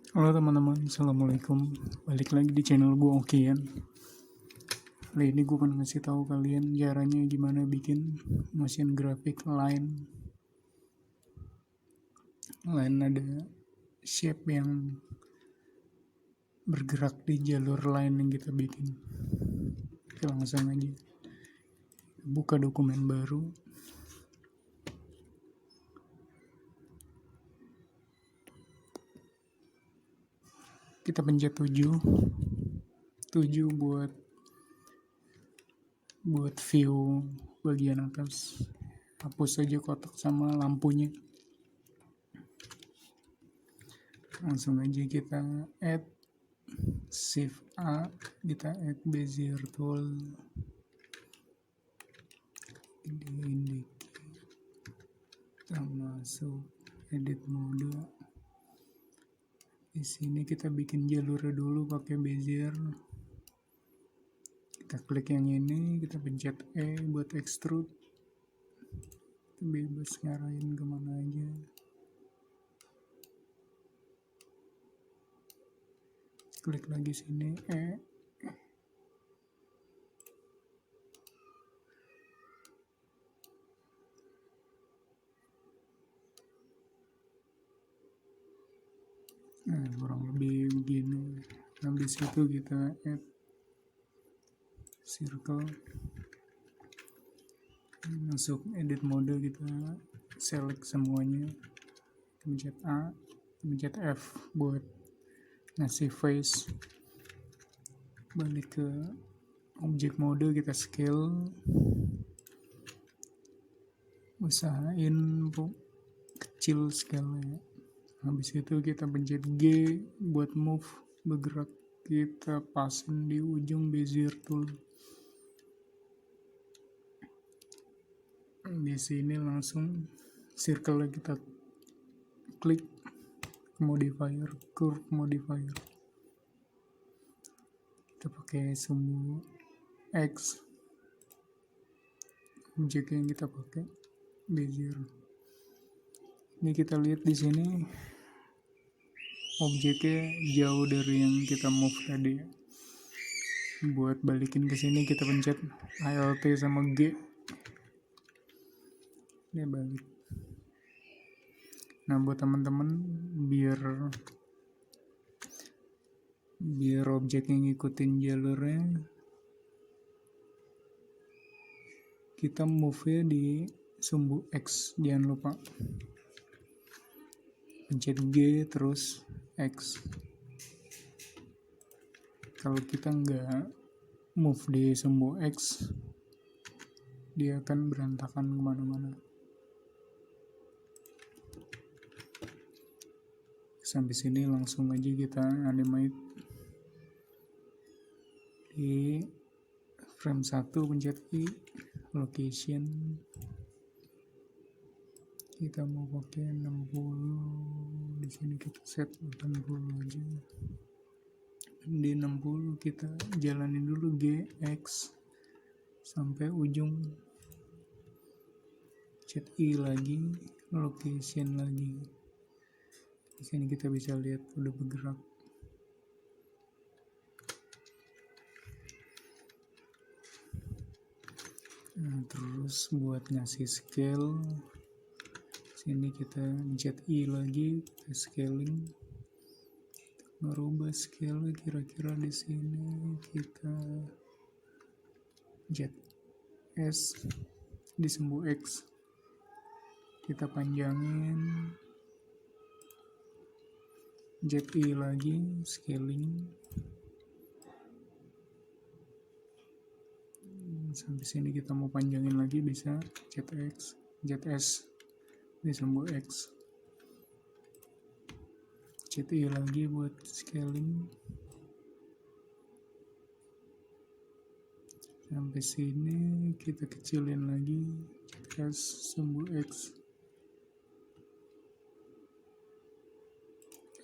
Halo teman-teman, assalamualaikum. Balik lagi di channel gue Okean. Kali ini gue akan ngasih tahu kalian caranya gimana bikin motion graphic line. Line ada shape yang bergerak di jalur line yang kita bikin. Oke, langsung aja. Buka dokumen baru. Kita pencet 7 buat view bagian atas. Hapus saja kotak sama lampunya. Langsung aja kita add shift A, kita add bezier tool, indicate, kita masuk edit mode. Di sini kita bikin jalurnya dulu pakai bezier. Kita klik yang ini, kita pencet E buat extrude. Kita bebas ngarahin kemana aja. Klik lagi sini E. Nah, kurang lebih begini. Habis itu kita add circle, masuk edit mode, kita select semuanya, pencet A, pencet F buat ngasih face. Balik ke object mode, kita scale, usahain kecil scale-nya. Habis itu kita pencet G buat move, bergerak, kita pasin di ujung bezier tool. Di sini langsung circle kita klik modifier, curve modifier. Kita pakai sumbu X, objek yang kita pakai bezier. Ini kita lihat di sini objeknya jauh dari yang kita move tadi. Buat balikin ke sini kita pencet Alt sama G. Ini balik. Nah, buat teman-teman biar objeknya ngikutin jalurnya, kita move-nya di sumbu X, jangan lupa. Pencet G terus X. Kalau kita nggak move di sumbu X, dia akan berantakan kemana-mana. Sampai sini langsung aja kita animate. Di frame 1 pencet I, location. Kita mau pakai 60, di sini kita set 80 aja. Di 60 kita jalanin dulu GX sampai ujung, set I lagi, location lagi. Di sini kita bisa lihat udah bergerak. Nah, terus buat ngasih scale, sini kita pencet I lagi, kita scaling, merubah scale kira-kira di sini kita pencet S di sumbu X, kita panjangin, pencet I lagi, scaling sampai sini. Kita mau panjangin lagi bisa pencet X, pencet S di sumbu X, pencet I lagi buat scaling sampai sini. Kita kecilin lagi, pencet S sumbu X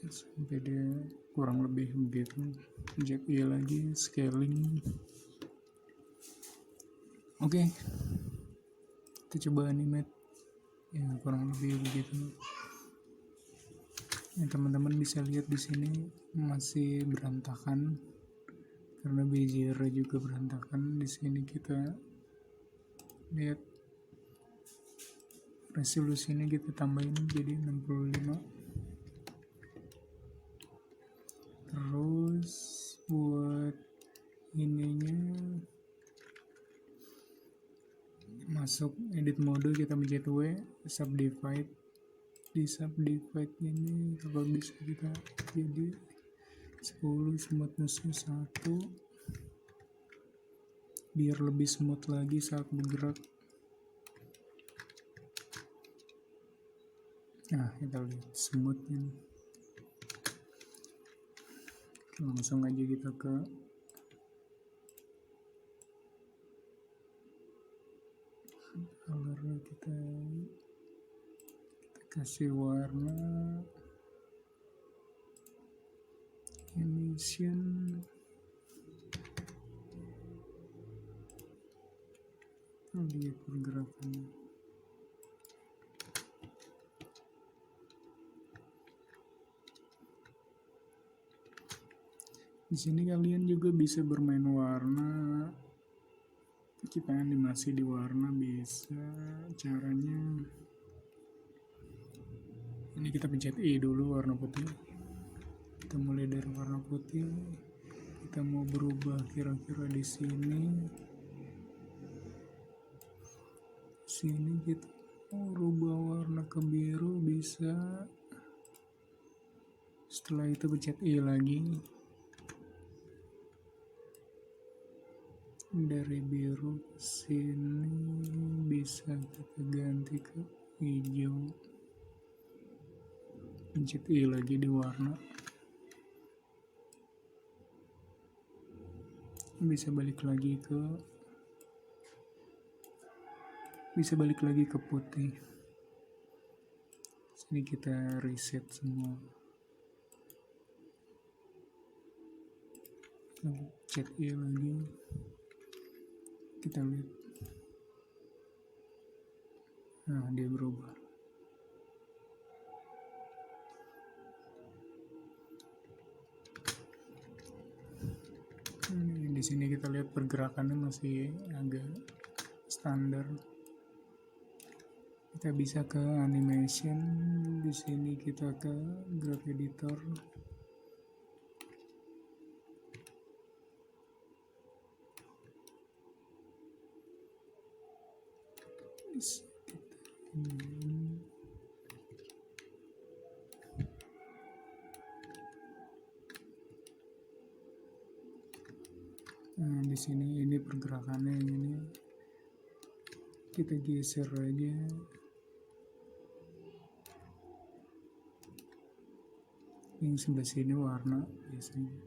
sampai dia kurang lebih begitu, pencet I lagi, scaling. Oke, kita coba animate. Ya, kurang lebih begitu. Teman-teman bisa lihat di sini masih berantakan karena bezier juga berantakan. Di sini kita lihat resolusinya kita tambahin jadi 65. Terus buat ininya masuk edit mode, kita pencet W, subdivide. Di subdivide ini kalau bisa kita jadi 10, smoothness-nya 1 biar lebih smooth lagi saat bergerak. Nah, kita lihat smooth ini. Langsung aja kita ke color, kita kasih warna emission, lihat pergerakannya. Di sini kalian juga bisa bermain warna, kita animasi di warna bisa. Caranya ini kita pencet I dulu, warna putih. Kita mulai dari warna putih. Kita mau berubah kira-kira di sini. Sini kita mau rubah warna ke biru bisa. Setelah itu pencet I lagi. Dari biru ke sini bisa kita ganti ke hijau. Pencet I lagi di warna. Bisa balik lagi ke putih. Sini kita reset semua. Pencet I lagi. Kita lihat. Nah, dia berubah. Di sini kita lihat pergerakannya masih agak standar. Kita bisa ke animation. Di sini kita ke graph editor. Nah, di sini ini pergerakannya ini kita geser aja. Yang sebelah sini warna biasanya.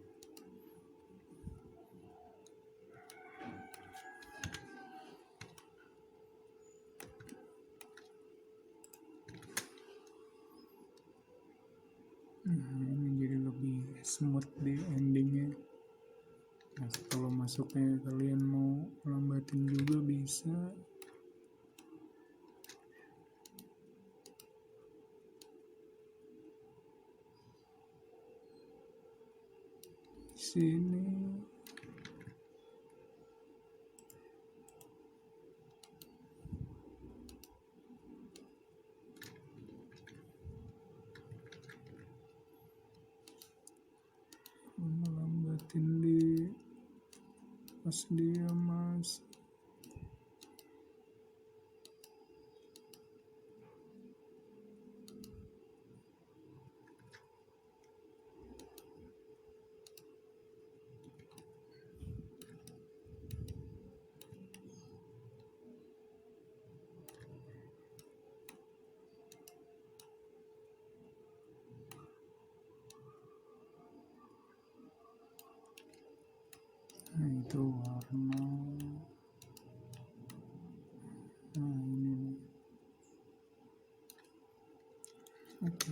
Ini jadi lebih smooth di endingnya. Nah, kalau masuknya kalian mau lambatin juga bisa. Sini melambatin di pas dia masuk. Nah, itu warna. Nah, ini. Oke.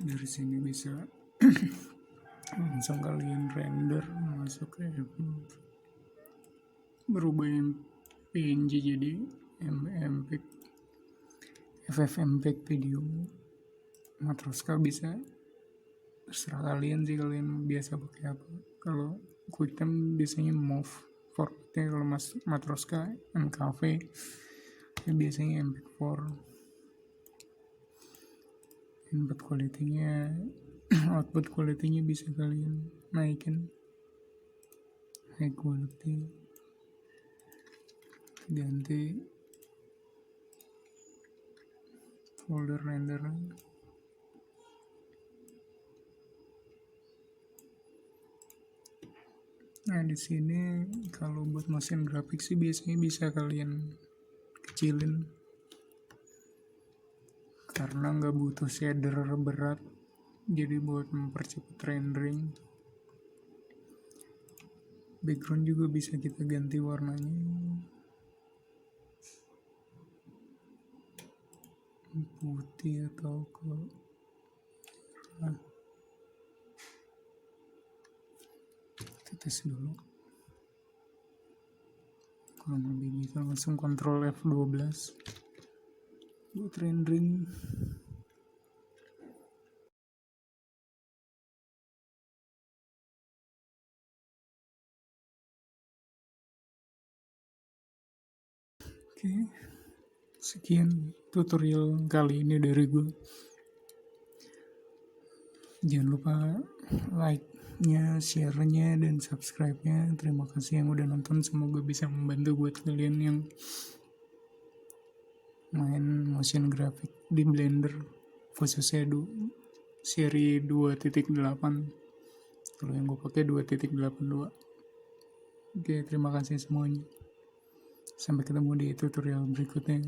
Dari sini bisa langsung kalian render masuk ke berubah PNG jadi MPEG FFmpeg video. Matroska bisa terserah kalian sih, kalian biasa pakai apa. Kalau QuickTime biasanya move formatnya, kalau Matroska MKV ya biasanya MP4. Input quality-nya output quality-nya bisa kalian naikin high quality, ganti folder render. Nah di sini kalau buat motion grafik sih biasanya bisa kalian kecilin karena nggak butuh shader berat, jadi buat mempercepat rendering. Background juga bisa kita ganti warnanya putih atau ke kita tes dulu. Kalau lebih bisa langsung Ctrl F12 buat rendering. Oke, sekian tutorial kali ini dari gue. Jangan lupa like-nya, share-nya, dan subscribe-nya. Terima kasih yang udah nonton. Semoga bisa membantu buat kalian yang main motion graphic di Blender, khususnya seri 2.8. Kalau yang gue pakai 2.82. Oke, terima kasih semuanya. Sampai ketemu di tutorial berikutnya.